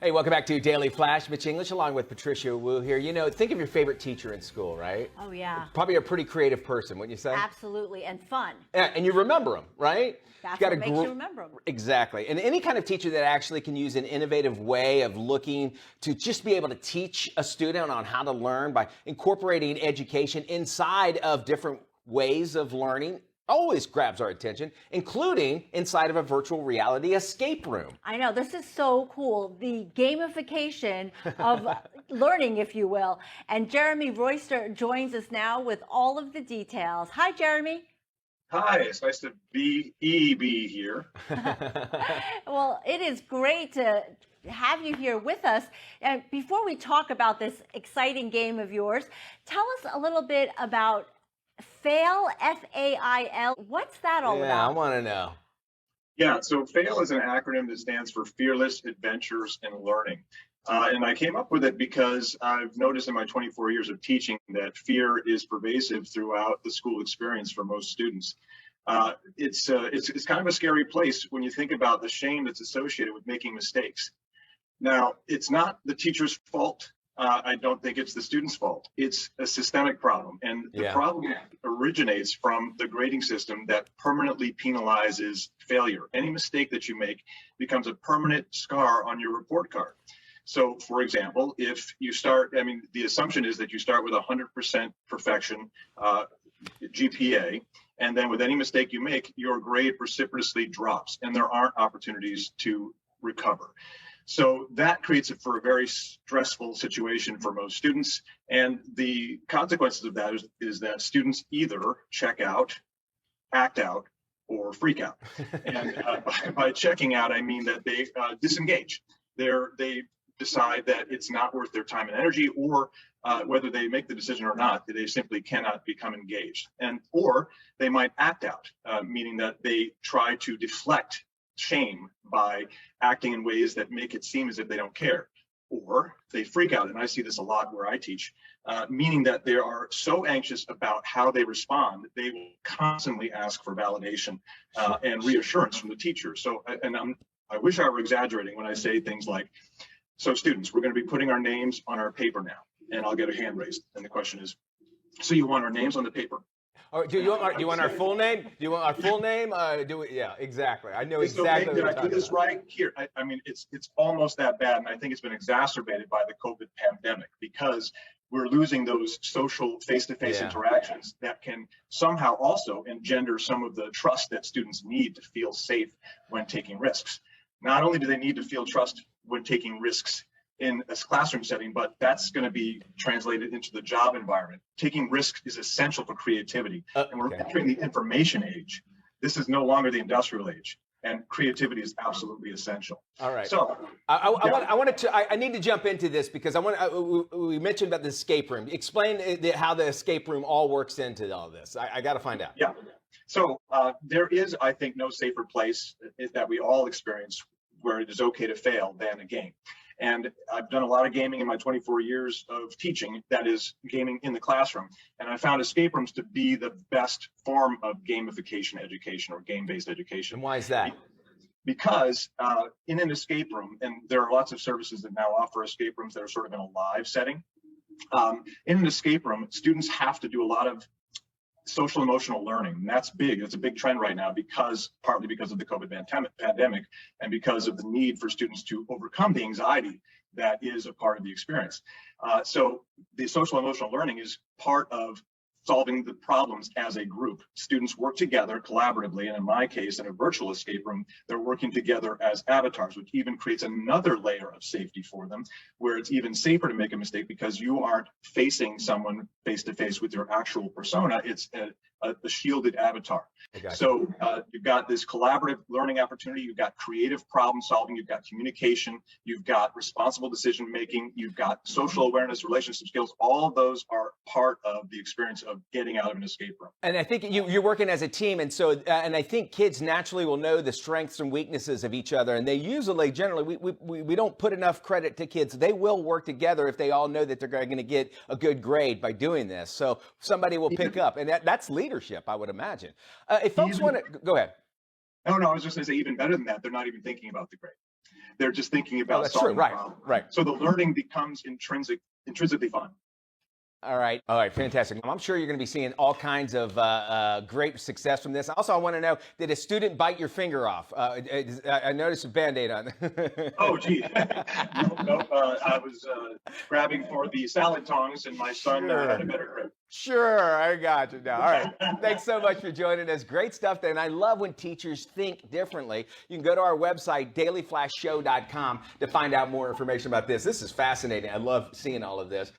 Hey, welcome back to Daily Flash. Mitch English along with Patricia Wu here. You know, think of your favorite teacher in school, right? Oh, yeah. Probably a pretty creative person, wouldn't you say? Absolutely. And fun. Yeah, and you remember them, right? That's You got what a makes you remember them. Exactly. And any kind of teacher that actually can use an innovative way of looking to just be able to teach a student on how to learn by incorporating education inside of different ways of learning always grabs our attention, including inside of a virtual reality escape room. I know, this is so cool. The gamification of learning, if you will. And Jeremy Royster joins us now with all of the details. Hi, Jeremy. Hi, it's nice to be here. Well, it is great to have you here with us. And before we talk about this exciting game of yours, tell us a little bit about FAIL, F-A-I-L. What's that all Yeah, about? I want to know. Yeah, so FAIL is an acronym that stands for Fearless Adventures in Learning. And I came up with it because I've noticed in my 24 years of teaching that fear is pervasive throughout the school experience for most students. It's kind of a scary place when you think about the shame that's associated with making mistakes. Now, it's not the teacher's fault. I don't think it's the student's fault. It's a systemic problem. And the problem originates from the grading system that permanently penalizes failure. Any mistake that you make becomes a permanent scar on your report card. So, for example, if you start, the assumption is that you start with 100% perfection GPA, and then with any mistake you make, your grade precipitously drops, and there aren't opportunities to recover. So that creates it for a very stressful situation for most students. And the consequences of that is that students either check out, act out, or freak out. And by checking out, I mean that they disengage. They decide that it's not worth their time and energy, or whether they make the decision or not, they simply cannot become engaged. Or they might act out, meaning that they try to deflect shame by acting in ways that make it seem as if they don't care, or they freak out. And I see this a lot where I teach, meaning that they are so anxious about how they respond, they will constantly ask for validation and reassurance from the teacher. So, I wish I were exaggerating when I say things like, so students, we're going to be putting our names on our paper now, and I'll get a hand raised. And the question is, so you want our names on the paper? Or do you want our full name? Do you want our full name? Yeah, exactly. I know exactly. Did I do this right? Here, it's almost that bad, and I think it's been exacerbated by the COVID pandemic because we're losing those social face-to-face interactions that can somehow also engender some of the trust that students need to feel safe when taking risks. Not only do they need to feel trust when taking risks in a classroom setting, but that's going to be translated into the job environment. Taking risks is essential for creativity. And we're entering the information age. This is no longer the industrial age, and creativity is absolutely essential. All right. So I need to jump into this because we mentioned about the escape room. Explain how the escape room all works into all this. I got to find out. Yeah. So there is, I think, no safer place that we all experience where it is okay to fail than a game. And I've done a lot of gaming in my 24 years of teaching, that is gaming in the classroom. And I found escape rooms to be the best form of gamification education or game-based education. And why is that? Because in an escape room, and there are lots of services that now offer escape rooms that are sort of in a live setting. In an escape room, students have to do a lot of social emotional learning. And that's big. It's a big trend right now partly because of the COVID pandemic and because of the need for students to overcome the anxiety that is a part of the experience. So the social emotional learning is part of solving the problems as a group. Students work together collaboratively, and in my case, in a virtual escape room, they're working together as avatars, which even creates another layer of safety for them, where it's even safer to make a mistake because you aren't facing someone face to face with your actual persona. It's a shielded avatar. So you've got this collaborative learning opportunity, you've got creative problem solving, you've got communication, you've got responsible decision making, you've got social awareness, relationship skills. All of those are part of the experience of getting out of an escape room. And I think you're working as a team, and so and I think kids naturally will know the strengths and weaknesses of each other, and they usually, generally, we don't put enough credit to kids. They will work together if they all know that they're going to get a good grade by doing this. So somebody will pick up, and that's leadership, I would imagine. If folks want to, go ahead. No, I was just going to say even better than that, they're not even thinking about the grade. They're just thinking about that's true. solving Right. the problem. Right. So the learning becomes intrinsically fun. All right, fantastic. I'm sure you're going to be seeing all kinds of great success from this. Also, I want to know, did a student bite your finger off? I noticed a Band-Aid on. Oh, gee. No, I was grabbing for the salad tongs, and my son had a better grip. Sure, I got you now. All right. Thanks so much for joining us. Great stuff there. And I love when teachers think differently. You can go to our website, dailyflashshow.com, to find out more information about this. This is fascinating. I love seeing all of this.